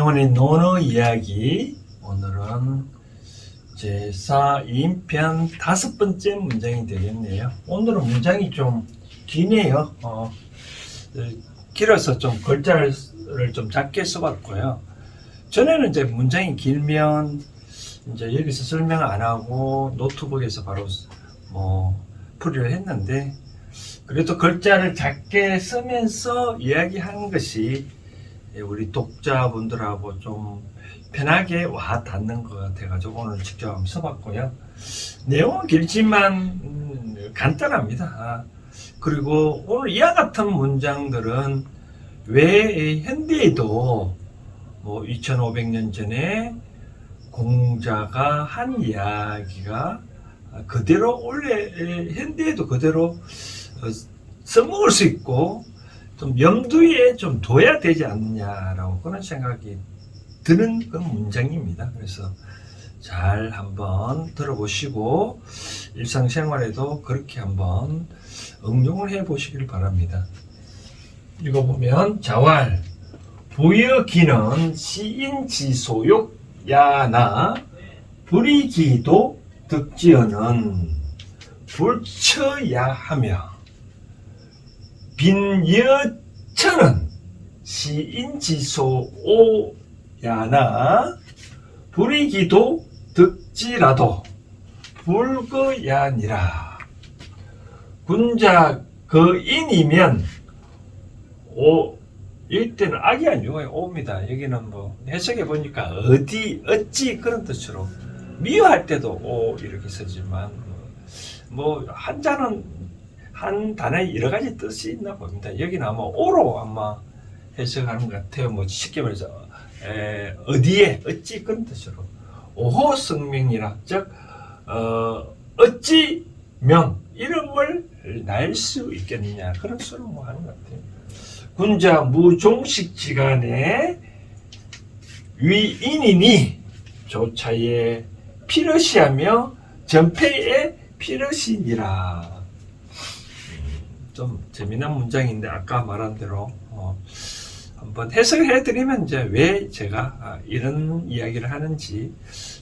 일상생활의 논어 이야기. 오늘은 제4인편 5번째 문장이 되겠네요. 오늘은 문장이 좀 기네요. 길어서 좀 글자를 좀 작게 써봤고요. 전에는 이제 문장이 길면 이제 여기서 설명 안 하고 노트북에서 바로 풀이를 했는데, 그래도 글자를 작게 쓰면서 이야기하는 것이 우리 독자분들하고 좀 편하게 와 닿는 것 같아가지고 오늘 직접 한번 써봤고요. 내용은 길지만 간단합니다. 그리고 오늘 이와 같은 문장들은 왜 현대에도 2500년 전에 공자가 한 이야기가 그대로 원래 현대에도 그대로 써먹을 수 있고 좀 염두에 좀 둬야 되지 않느냐라고 그런 생각이 드는 그런 문장입니다. 그래서 잘 한번 들어보시고 일상생활에도 그렇게 한번 응용을 해 보시길 바랍니다. 읽어보면 자왈 부여기는 시인지소욕 야나 불이기도 득지어는 불쳐야 하며 빈여천은 시인지소 오야나 불이기도 득지라도 불거야니라. 군자 거인이면 이때는 악이 아니고 오입니다. 여기는 해석해 보니까 어찌 그런 뜻으로 미워할 때도 오 이렇게 쓰지만 한자는 한 단어에 여러 가지 뜻이 있나 봅니다. 여기는 아마 오로 아마 해석하는 것 같아요. 쉽게 말해서 어디에 어찌 그런 뜻으로 오호 성명이라 즉 어찌 명 이름을 날 수 있겠느냐 그런 수로 하는 것 같아요. 군자 무종식지간에 위인이니 조차에 피러시하며 전폐에 피러시니라. 좀 재미난 문장인데 아까 말한 대로 한번 해석을 해드리면 이제 왜 제가 이런 이야기를 하는지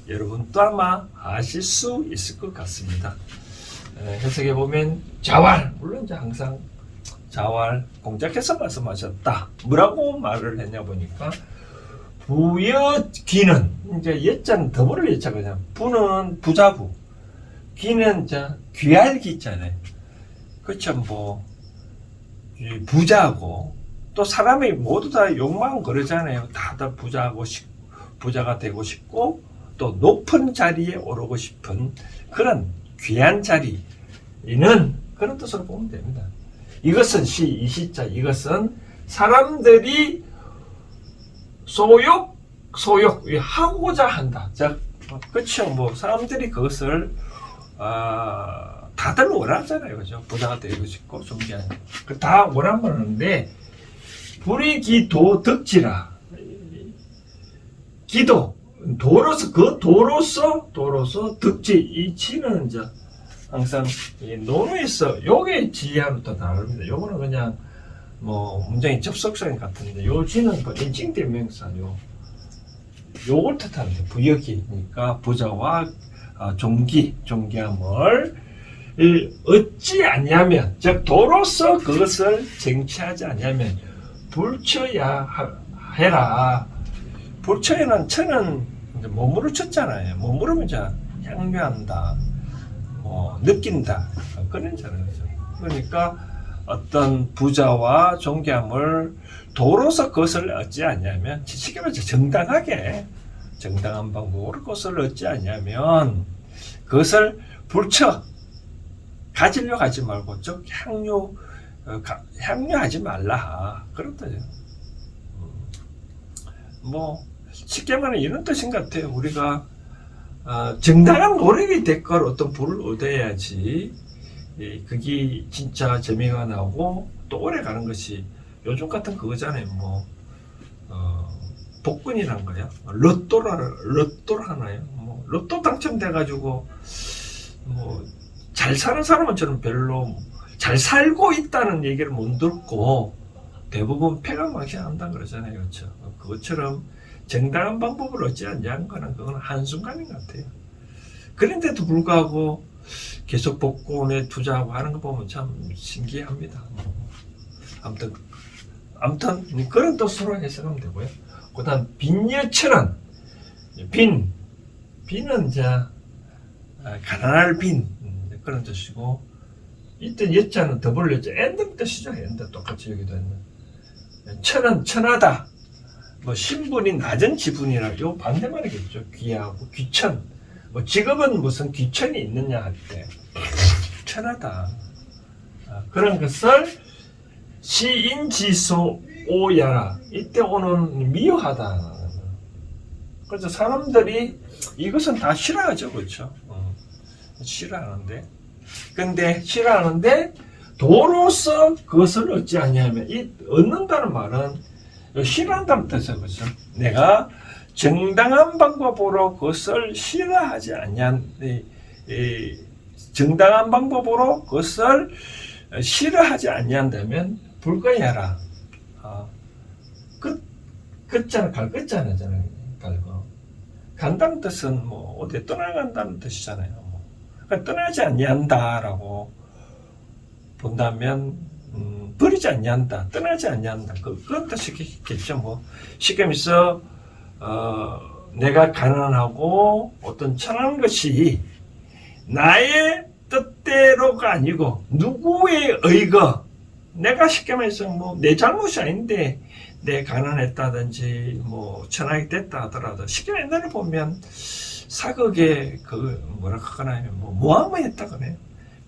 여러분도 아마 아실 수 있을 것 같습니다. 해석해 보면 자왈, 물론 이제 항상 자왈 공자께서 말씀하셨다. 뭐라고 말을 했냐 보니까 부여기는 이제 여자는 더불을 여자 그냥 부는 부자부, 기는 이제 귀할 기잖아요. 그렇죠. 부자고 또 사람이 모두 다 욕망은 그러잖아요. 다들 부자가 되고 싶고 또 높은 자리에 오르고 싶은 그런 귀한 자리는 그런 뜻으로 보면 됩니다. 이것은 이 시자 이것은 사람들이 소욕 하고자 한다. 즉 그렇죠. 사람들이 그것을 다들 원하잖아요. 그죠? 부자가 되고 싶고 존귀한 다 원하는데 불이기도 득지라. 기도 도로서 도로서 득지 이 지는 이제 항상 논어에서 요게 지하로 또 다릅니다. 요거는 그냥 문장이 접속사인 같은데 요 지는 인칭대명사 요걸 뜻하는데 부여기니까 부자와 존귀함을 어찌 아니하면 즉 도로서 그것을 쟁취하지 아니하면 불쳐야 해라. 불쳐야는 처는 몸으로 쳤잖아요. 몸으로 이제 향유한다, 느낀다 그런 자는 거죠. 그러니까 어떤 부자와 존귀함을 도로서 그것을 얻지 않냐면 쉽게 말해서 정당한 방법으로 그것을 얻지 않냐면 그것을 불쳐 가지려고 하지 말고 즉 향유하지 말라 그런 뜻이에요. 쉽게 말하면 이런 뜻인 것 같아요. 우리가 정당한 노력의 대가로 어떤 부를 얻어야지 그게 진짜 재미가 나고 또 오래 가는 것이 요즘 같은 그거잖아요. 복권이란 거야. 로또를 하나요? 로또 당첨돼가지고 잘 사는 사람은 저는 별로 잘 살고 있다는 얘기를 못 듣고 대부분 폐가망신한다 그러잖아요. 그렇죠? 그것처럼 정당한 방법을 얻지 않냐는 거는 그건 한순간인 것 같아요. 그런데도 불구하고 계속 복권에 투자하고 하는 거 보면 참 신기합니다. 아무튼 그런 뜻으로 해석하면 되고요. 그 다음 빈여천원. 빈은 이제 가난할 빈 그런 뜻이고, 이때 여자는 더블 여자 엔드 뜻이죠. 엔드 똑같이 여기도 있는. 천은 천하다. 뭐 신분이 낮은 지분이라 요 반대말이겠죠. 귀하고 귀천. 뭐 직업은 무슨 귀천이 있느냐 할 때 천하다. 그런 것을 시인지소 오야라. 이때 오는 미워하다. 그래서 사람들이 이것은 다 싫어하죠, 그렇죠? 싫어하는데, 근데 싫어하는데 도로서 그것을 얻지 아니하면, 이 얻는다는 말은 싫어한다는 뜻이죠, 그렇죠? 내가 정당한 방법으로 그것을 싫어하지 아니한, 정당한 방법으로 그것을 싫어하지 아니한다면 불가야라. 갈것잖아요. 갈거. 간다는 뜻은 뭐 어디 떠나간다는 뜻이잖아요. 그러니까 떠나지 아니한다라고 본다면 버리지 아니한다, 떠나지 아니한다, 그런 뜻이겠죠. 뭐 쉽게 말해서 내가 가난하고 어떤 천한 것이 나의 뜻대로가 아니고 누구의 의거, 내가 쉽게 말해서 뭐 내 잘못이 아닌데 내 가난했다든지 뭐 천하게 됐다 하더라도, 쉽게 옛날에 보면 사극에 그 뭐라 하나요, 뭐 모함을 했다 그래요.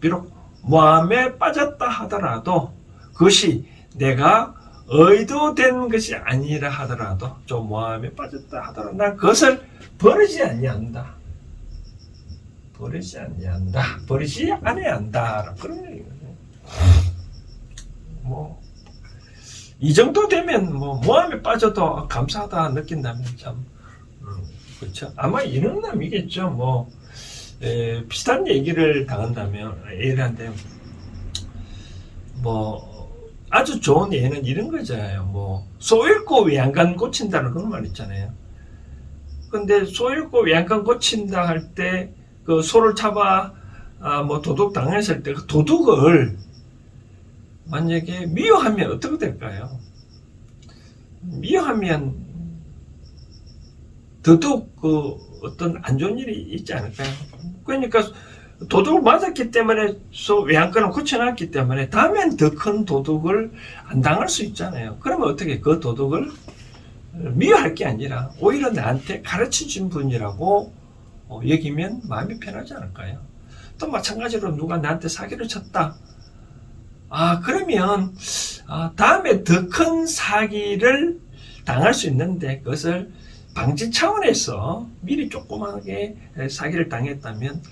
비록 모함에 빠졌다 하더라도 그것이 내가 의도된 것이 아니라 하더라도, 좀 모함에 빠졌다 하더라도 난 그것을 버리지 아니한다. 버리지 않아야 한다. 그런 얘기거든요. 뭐 이 정도 되면 뭐 모함에 빠져도 감사하다 느낀다면 참 그렇죠. 아마 이런 놈이겠죠. 뭐 비슷한 얘기를 당한다면 애들한테 뭐 아주 좋은 예는 이런 거잖아요. 뭐 소 잃고 외양간 고친다는 그런 말 있잖아요. 근데 소 잃고 외양간 고친다 할 때 그 소를 잡아 뭐 도둑 당했을 때 그 도둑을 만약에 미워하면 어떻게 될까요? 미워하면 더더욱 그 어떤 안 좋은 일이 있지 않을까요? 그러니까 도둑을 맞았기 때문에 외양간을 고쳐놨기 때문에 다음엔 더 큰 도둑을 안 당할 수 있잖아요. 그러면 어떻게 그 도둑을 미워할 게 아니라 오히려 나한테 가르쳐준 분이라고 여기면 마음이 편하지 않을까요? 또 마찬가지로 누가 나한테 사기를 쳤다. 그러면 다음에 더 큰 사기를 당할 수 있는데 그것을 방지 차원에서 미리 조그맣게 사기를 당했다면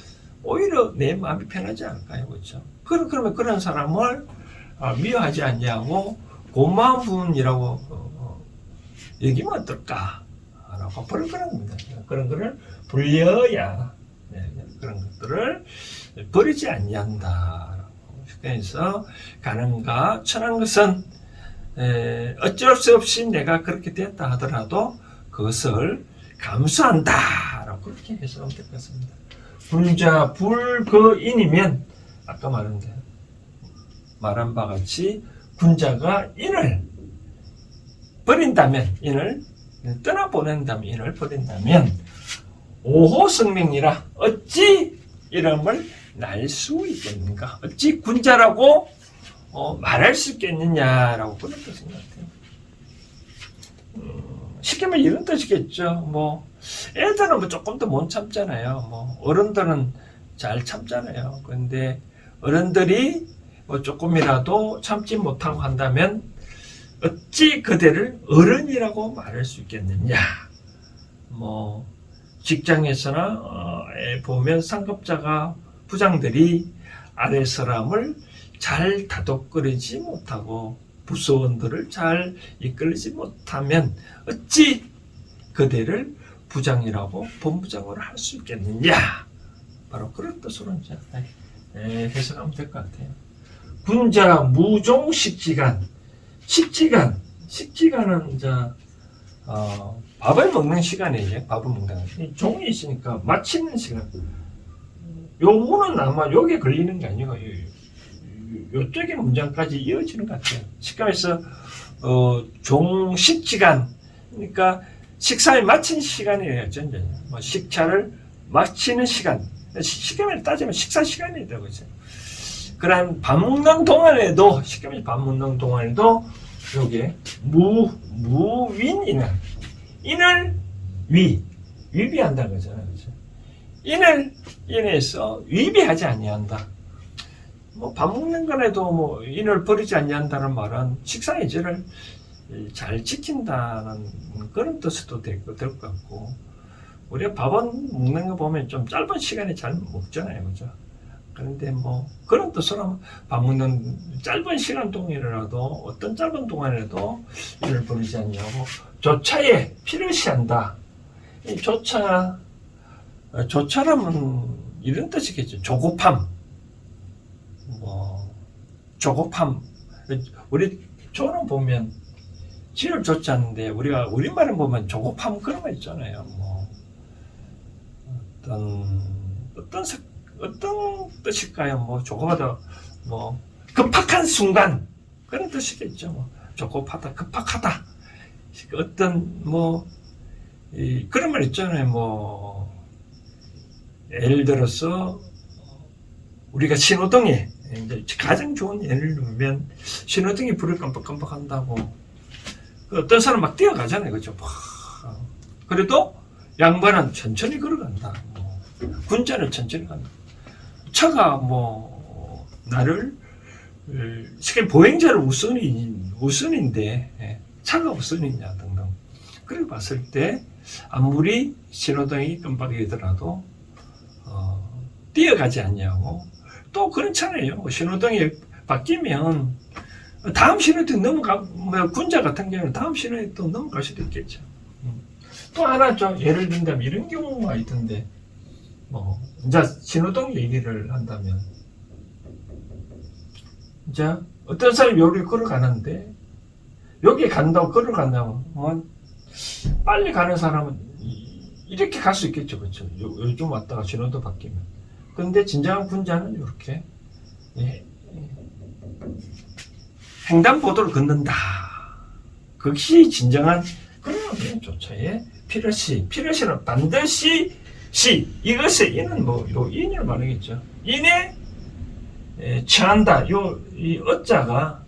오히려 내 마음이 편하지 않을까요? 그렇죠? 그러면 그런 사람을 미워하지 않냐고 고마운 분이라고 여기면 어떨까라고 그런 겁니다. 그런 거를 불려야 그런 것들을 버리지 않는다. 그래서 가난과 천한 것은 어쩔 수 없이 내가 그렇게 됐다 하더라도 그것을 감수한다 라고 그렇게 해석하면 될 것 같습니다. 불자 불거인이면 아까 말한 바와 같이 군자가 인을 버린다면, 인을 떠나보낸다면, 인을 버린다면 오호성명이라 어찌 이름을 날 수 있겠는가, 어찌 군자라고 말할 수 있겠느냐라고 그런 뜻인 것 같아요. 쉽게 말하면 이런 뜻이겠죠. 뭐 애들은 뭐 조금 더 못 참잖아요. 뭐 어른들은 잘 참잖아요. 그런데 어른들이 뭐 조금이라도 참지 못하고 한다면 어찌 그대를 어른이라고 말할 수 있겠느냐. 뭐 직장에서나 보면 상급자가, 부장들이 아래 사람을 잘 다독거리지 못하고 부서원들을 잘 이끌지 못하면 어찌 그대를 부장이라고 본부장으로 할 수 있겠느냐. 바로 그런 뜻으로 이제 해석하면 될 것 같아요. 군자 무종식지간. 식지간은 이제 밥을 먹는 시간에 이제 밥을 먹는 이 종이 있으니까 마치는 시간. 요거는 아마 여기에 걸리는 게 아니고 요쪽의 문장까지 이어지는 것 같아요. 식감에서 종식시간, 그러니까 식사를 마친 시간이겠죠. 뭐 식차를 마치는 시간, 식감을 따지면 식사 시간이라고 있어요. 그런 밥 먹는 동안에도, 식감이 밥 먹는 동안에도 요게 무윈인을, 인을 위비한다는 거잖아요. 그렇죠? 인을 인해서 위비하지 아니한다. 뭐 밥 먹는 거라도 뭐 인을 버리지 아니한다는 말은 식사 예절을 잘 지킨다는 그런 뜻도 될 것 같고, 우리가 밥은 먹는 거 보면 좀 짧은 시간에 잘 먹잖아요, 그죠? 그런데 뭐 그런 뜻으로 밥 먹는 짧은 시간 동안이라도 어떤 짧은 동안에도 인을 버리지 않냐고 조차에 필요시한다. 이 조차라면 이런 뜻이겠죠. 조급함. 뭐 조급함. 우리 조는 보면 지를 줬지 않는데 우리가 우리말을 보면 조급함 그런 거 있잖아요. 뭐 어떤 뜻일까요? 뭐 조급하다, 뭐 급박한 순간 그런 뜻이겠죠. 뭐 조급하다, 급박하다. 어떤 뭐 그런 말 있잖아요. 뭐 예를 들어서 우리가 신호등에 이제 가장 좋은 예를 들면 신호등이 불을 깜빡깜빡한다고 어떤 사람 막 뛰어가잖아요, 그렇죠? 그래도 양반은 천천히 걸어간다. 뭐 군자는 천천히 간다. 차가 뭐 나를 쉽게 보행자를 우선인데 차가 우선이냐 등등. 그래 봤을 때 아무리 신호등이 깜빡이더라도 뛰어가지 않냐고. 또 그렇잖아요. 뭐 신호등이 바뀌면 다음 신호등 뭐 군자 같은 경우는 다음 신호에 또 넘어갈 수도 있겠죠. 또 하나 좀 예를 든다면 이런 경우가 있던데, 뭐 이제 신호등 얘기를 한다면, 이제 어떤 사람이 여기 걸어가는데 여기 간다고 걸어간다면 뭐 빨리 가는 사람은 이렇게 갈 수 있겠죠, 그렇죠? 요즘 왔다가 신호등 바뀌면. 그런데 진정한 군자는 이렇게 횡단보도를 걷는다. 그것이 진정한 그런 조차에 필요시는 반드시 이것의 인은 뭐 요 인을 말하겠죠. 인에 처한다. 이 어자가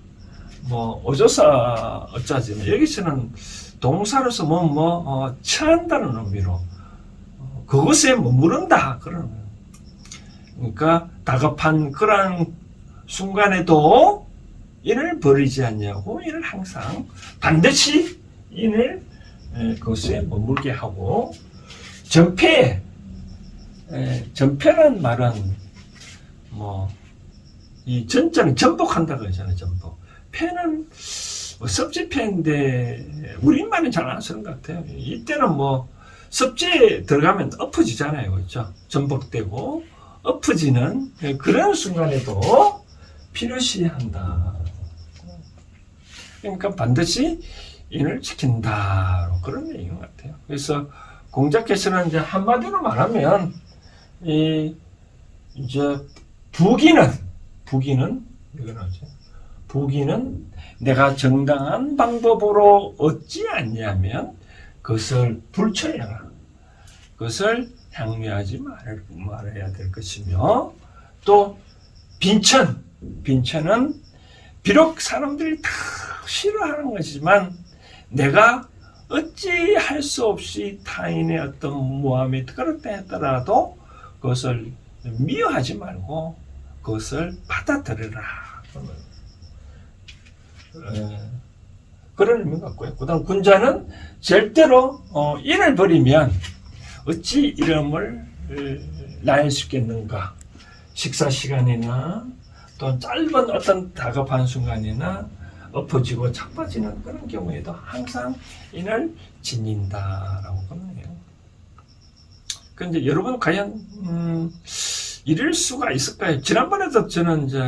뭐 어조사 어자지만 여기서는 동사로서 처한다는 의미로 그것에 머무른다 그런. 그러니까 다급한 그런 순간에도 인을 버리지 않냐고, 인을 항상 반드시 인을 그것에 머물게 하고, 전폐란 말은 뭐 이 전자는 전복한다 그러잖아요. 전복. 패는 뭐 섭지패인데 우리말은 잘 안 쓰는 것 같아요. 이때는 뭐 섭지에 들어가면 엎어지잖아요, 그렇죠? 전복되고 엎어지는 그런 순간에도 필요시한다. 그러니까 반드시 인을 지킨다. 그런 얘기인 것 같아요. 그래서 공자께서는 이제 한마디로 말하면 이제 부기는 내가 정당한 방법으로 얻지 않냐면 그것을 불처해라. 그것을 향유하지 말아야 될 것이며, 또 빈천은 비록 사람들이 다 싫어하는 것이지만 내가 어찌할 수 없이 타인의 어떤 모함이 그렇다 했더라도 그것을 미워하지 말고 그것을 받아들여라. 그런 의미 같고요. 그 다음 군자는 절대로 인을 버리면 어찌 이름을 낳을 수 있겠는가. 식사 시간이나 또 짧은 어떤 다급한 순간이나 엎어지고 착빠지는 그런 경우에도 항상 인을 지닌다라고 보네요. 그런데 여러분 과연 이럴 수가 있을까요? 지난번에도 저는 이제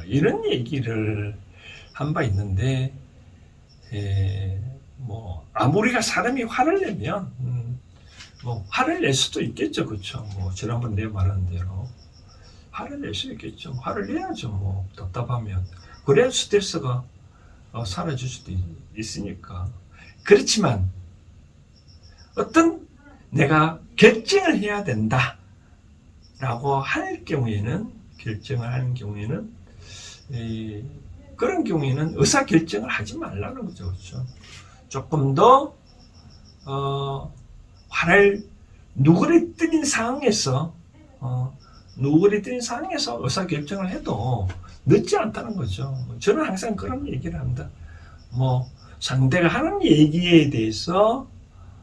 이런 얘기를 한 바 있는데, 뭐 아무리가 사람이 화를 내면 뭐 화를 낼 수도 있겠죠, 그렇죠? 뭐 지난번 내 말한 대로 화를 낼 수 있겠죠. 화를 내야죠, 뭐 답답하면. 그래야 스트레스가 사라질 수도 있으니까. 그렇지만 어떤 내가 결정을 해야 된다 라고 할 경우에는, 결정을 하는 경우에는 그런 경우에는 의사 결정을 하지 말라는 거죠, 그렇죠? 조금 더 화를 누그러뜨린 상황에서 의사 결정을 해도 늦지 않다는 거죠. 저는 항상 그런 얘기를 합니다. 뭐 상대가 하는 얘기에 대해서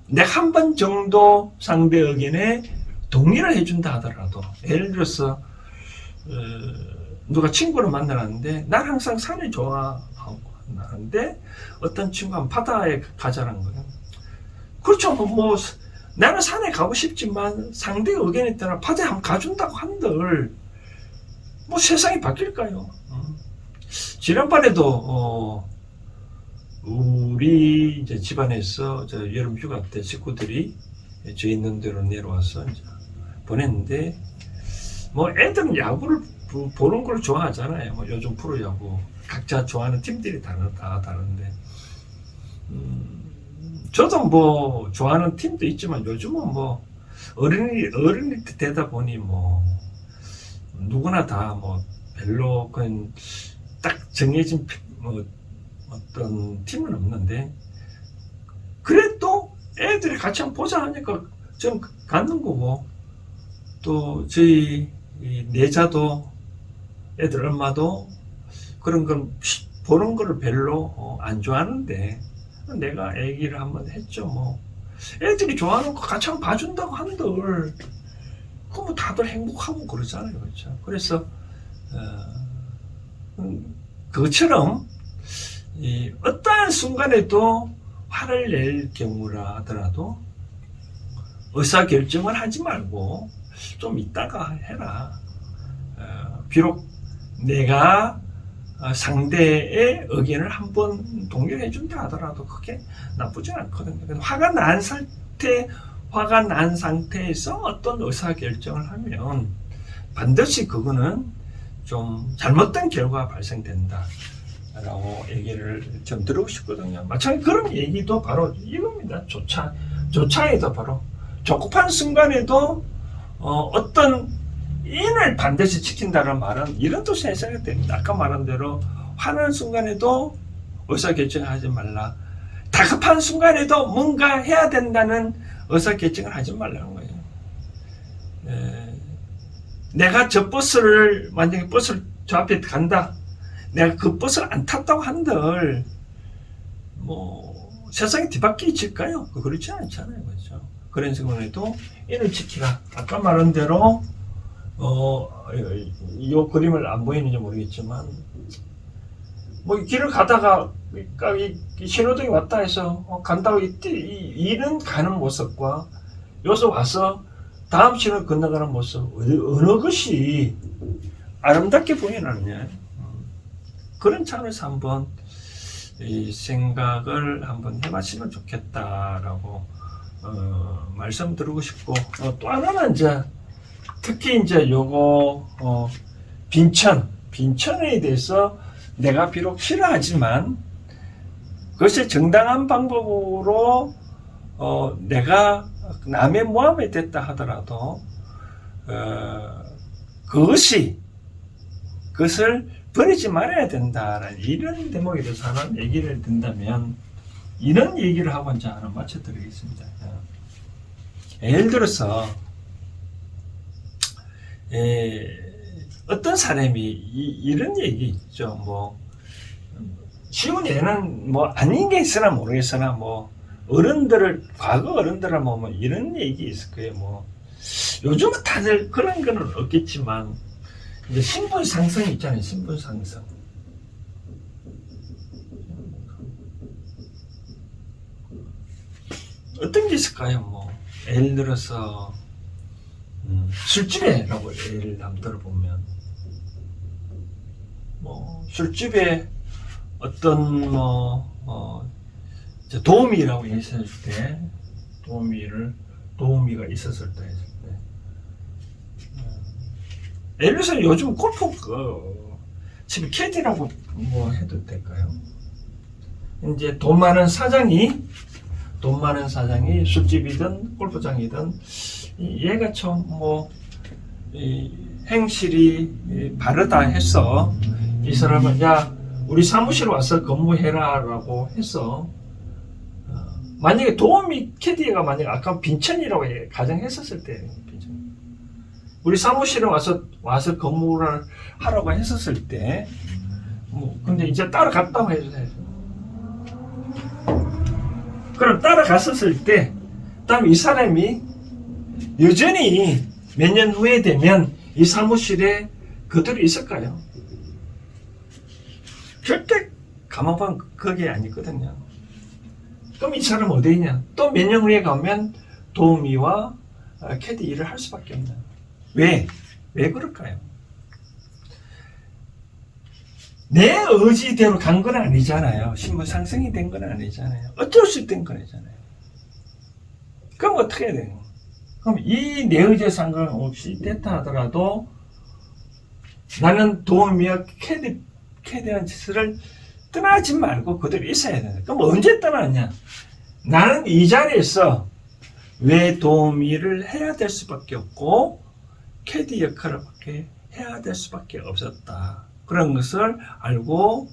내가 한 번 정도 상대 의견에 동의를 해준다 하더라도, 예를 들어서 누가 친구를 만나는데 난 항상 산을 좋아하는데 어떤 친구가 바다에 가자는 거예요. 그렇죠. 뭐 나는 산에 가고 싶지만 상대 의견에 따라 바다에 한번 가준다고 한들 뭐 세상이 바뀔까요? 지난번에도 우리 이제 집안에서 저 여름 휴가 때 식구들이 저 있는 대로 내려와서 이제 보냈는데, 뭐 애들은 야구를 보는 걸 좋아하잖아요. 뭐 요즘 프로야구 각자 좋아하는 팀들이 다 다른데, 저도 뭐 좋아하는 팀도 있지만 요즘은 뭐 어른이 되다 보니 뭐 누구나 다 뭐 별로 그냥 딱 정해진 뭐 어떤 팀은 없는데, 그래도 애들이 같이 한번 보자 하니까 좀 갖는 거고, 또 저희 내자도 애들 엄마도 그런 걸 보는 거를 별로 안 좋아하는데 내가 얘기를 한번 했죠. 뭐 애들이 좋아하는 거 같이 한번 봐준다고 한들 그 뭐 다들 행복하고 그러잖아요, 그렇죠? 그래서 그것처럼 어떠한 순간에도 화를 낼 경우라 하더라도 의사결정을 하지 말고 좀 이따가 해라. 비록 내가 상대의 의견을 한번 동의해 준다 하더라도 그게 나쁘지 않거든요. 화가 난 상태에서 어떤 의사결정을 하면 반드시 그거는 좀 잘못된 결과가 발생된다 라고 얘기를 좀 들고 싶거든요. 마찬가지 그런 얘기도 바로 이겁니다. 조차에도 바로 조급한 순간에도 어떤 인을 반드시 지킨다는 말은 이런 뜻이 해석이 됩니다. 아까 말한 대로 화난 순간에도 의사결정을 하지 말라. 다급한 순간에도 뭔가 해야 된다는 의사결정을 하지 말라는 거예요. 내가 저 버스를, 만약에 버스를 저 앞에 간다. 내가 그 버스를 안 탔다고 한들 뭐 세상이 뒤바뀌질까요? 그렇지 않잖아요, 그렇죠? 그런 순간에도 인을 지키라. 아까 말한 대로 이 그림을 안 보이는지 모르겠지만 뭐 길을 가다가 이 신호등이 왔다 해서 간다고 이는 가는 모습과 여기서 와서 다음 신호 건너가는 모습, 어느 것이 아름답게 보이느냐, 그런 차원에서 한번 이 생각을 한번 해봤으면 좋겠다라고 말씀드리고 싶고, 또 하나는 이제 특히 이제 요거 빈천에 대해서 내가 비록 싫어하지만 그것이 정당한 방법으로 내가 남의 모함이 됐다 하더라도 그것을 버리지 말아야 된다라는 이런 대목에 대해서 하는 얘기를 든다면 이런 얘기를 하고 이제 하나 마쳐드리겠습니다. 예를 들어서 어떤 사람이 이런 얘기 있죠. 뭐 쉬운 예는 뭐 아닌 게 있으나 모르겠으나 뭐 과거 어른들은 뭐 이런 얘기 있을 거예요. 뭐 요즘은 다들 그런 거는 없겠지만 이제 신분 상승 있잖아요. 신분 상승. 어떤 게 있을까요? 뭐 예를 들어서 술집에라고 예를 한번 들어보면 뭐 술집에 어떤 도우미라고 했을 때, 도우미가 있었을 때 했을 때. 예를 들어서 요즘 골프, 지금 캐디라고 뭐 해도 될까요? 이제 돈 많은 사장이 술집이든 골프장이든, 얘가 좀 행실이 바르다 해서, 이 사람은, 야, 우리 사무실 와서 근무해라 라고 해서, 만약에 도우미 캐디가 만약에 아까 빈천이라고 가정했었을 때, 우리 사무실에 와서 근무를 하라고 했었을 때, 근데 이제 따라갔다고 해주세요. 그럼 따라갔었을 때, 다음 이 사람이 여전히 몇 년 후에 되면 이 사무실에 그대로 있을까요? 절대 가만 보면 그게 아니거든요. 그럼 이 사람 어디 있냐? 또 몇 년 후에 가면 도우미와 캐디 일을 할 수밖에 없냐? 왜 그럴까요? 내 의지대로 간 건 아니잖아요. 신분 상승이 된 건 아니잖아요. 어쩔 수 있던 건 아니잖아요. 그럼 어떻게 해야 돼요? 그럼 이 내 의지에 상관없이 됐다 하더라도 나는 도우미와 캐디한 짓을 떠나지 말고 그대로 있어야 된다. 그럼 언제 떠나냐? 나는 이 자리에서 왜 도우미를 해야 될 수밖에 없고 캐디 역할을 해야 될 수밖에 없었다. 그런 것을 알고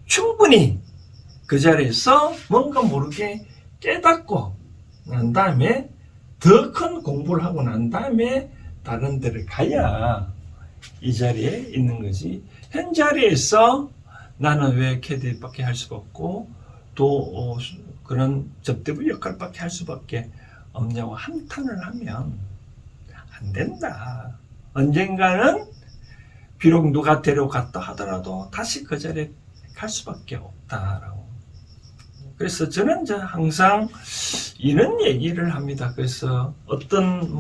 충분히 그 자리에서 뭔가 모르게 깨닫고 난 다음에 더 큰 공부를 하고 난 다음에 다른 데를 가야 이 자리에 있는 거지. 현 자리에서 나는 왜 캐디밖에 할 수가 없고 또 그런 접대부 역할밖에 할 수밖에 없냐고 한탄을 하면 안 된다. 언젠가는 비록 누가 데려갔다 하더라도 다시 그 자리에 갈 수밖에 없다라고. 그래서 저는 이제 항상 이런 얘기를 합니다. 그래서 어떤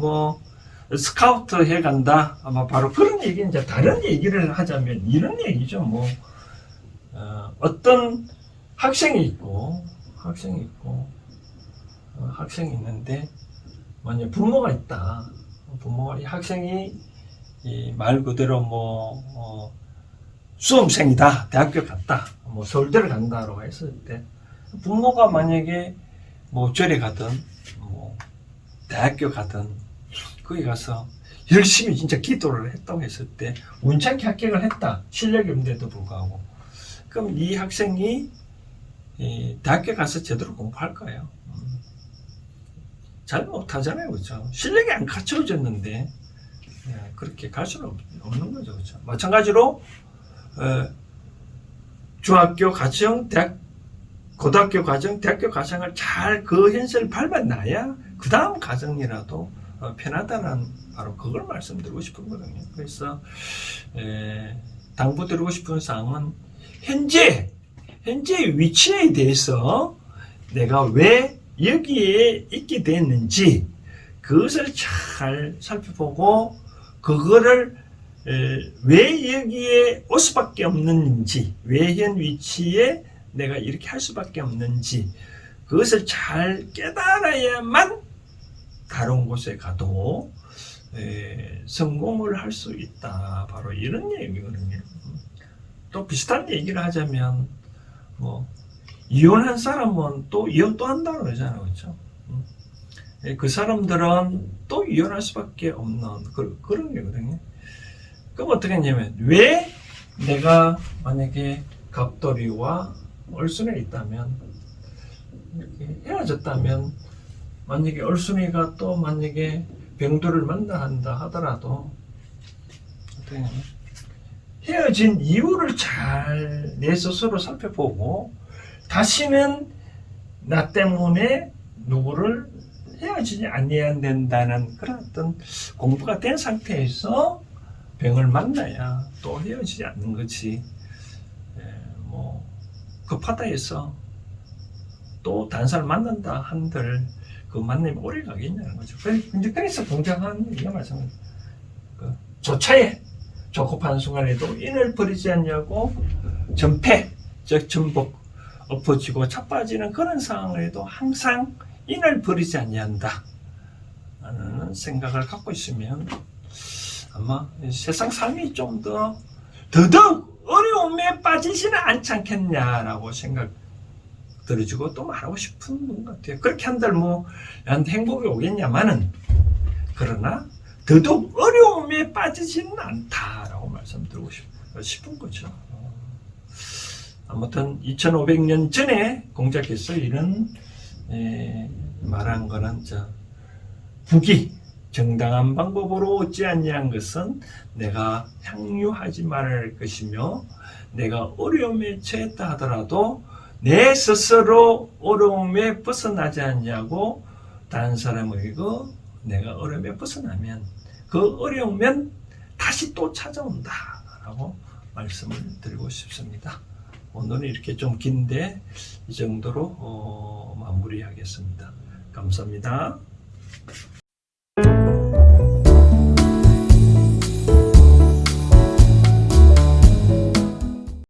스카우트 해 간다. 아마 바로 그런 얘기인데 다른 얘기를 하자면 이런 얘기죠. 어떤 학생이 있고 학생이 있는데 만약 부모가 있다. 부모가 이 학생이 말 그대로 수험생이다. 대학교 갔다. 서울대를 간다라고 했을 때 부모가 만약에 절에 가든 대학교 가든 거기 가서 열심히 진짜 기도를 했다고 했을 때 운찮게 합격을 했다. 실력이 없는데도 불구하고 그럼 이 학생이 대학교 가서 제대로 공부할까요? 잘 못하잖아요. 그렇죠? 실력이 안 갖춰졌는데 그렇게 갈 수는 없는 거죠. 그렇죠? 마찬가지로 중학교 과정, 고등학교 과정, 대학교 과정을 잘 그 현실을 밟아놔야 그 다음 과정이라도 편하다는 바로 그걸 말씀드리고 싶은 거거든요. 그래서 당부드리고 싶은 사항은 현재 위치에 대해서 내가 왜 여기에 있게 됐는지 그것을 잘 살펴보고 그거를 왜 여기에 올 수밖에 없는지 왜 현 위치에 내가 이렇게 할 수밖에 없는지 그것을 잘 깨달아야만 다른 곳에 가도 성공을 할 수 있다. 바로 이런 얘기거든요. 또 비슷한 얘기를 하자면 이혼한 사람은 또 이혼 또 한다고 그러잖아요. 그렇죠? 그 사람들은 또 이혼할 수밖에 없는 그런 거거든요. 그럼 어떻게 했냐면 왜 내가 만약에 갑돌이와 얼순에 있다면 이렇게 헤어졌다면 만약에 얼순이가 또 만약에 병도를 만나한다 하더라도 어떻게 하냐면 헤어진 이유를 잘 내 스스로 살펴보고 다시는 나 때문에 누구를 헤어지지 않아야 된다는 그런 어떤 공부가 된 상태에서 병을 만나야 또 헤어지지 않는 거지. 급하다 해서 또 다른 사람 만난다 한들 그 만남이 오래 가겠냐는 거죠. 그래서 공장한 이게 말씀입니다. 조차에 조급한 순간에도 인을 버리지 않냐고 전패, 즉 전복, 엎어지고 자빠지는 그런 상황에도 항상 인을 버리지 아니한다 하는 생각을 갖고 있으면 아마 세상 삶이 좀 더 더더욱 어려움에 빠지지는 않지 않겠냐라고 생각 들어지고 또 말하고 싶은 분 같아요. 그렇게 한들 뭐 나한테 행복이 오겠냐마는 그러나 더더욱 어려움에 빠지지는 않다라고 말씀드리고 싶은 거죠. 아무튼 2500년 전에 공자께서 이런 말한 거는 북이 정당한 방법으로 얻지 아니한 것은 내가 향유하지 말할 것이며 내가 어려움에 처했다 하더라도 내 스스로 어려움에 벗어나지 않냐고 다른 사람에게 내가 어려움에 벗어나면 그 어려우면 다시 또 찾아온다 라고 말씀을 드리고 싶습니다. 오늘은 이렇게 좀 긴데 이 정도로 마무리하겠습니다. 감사합니다.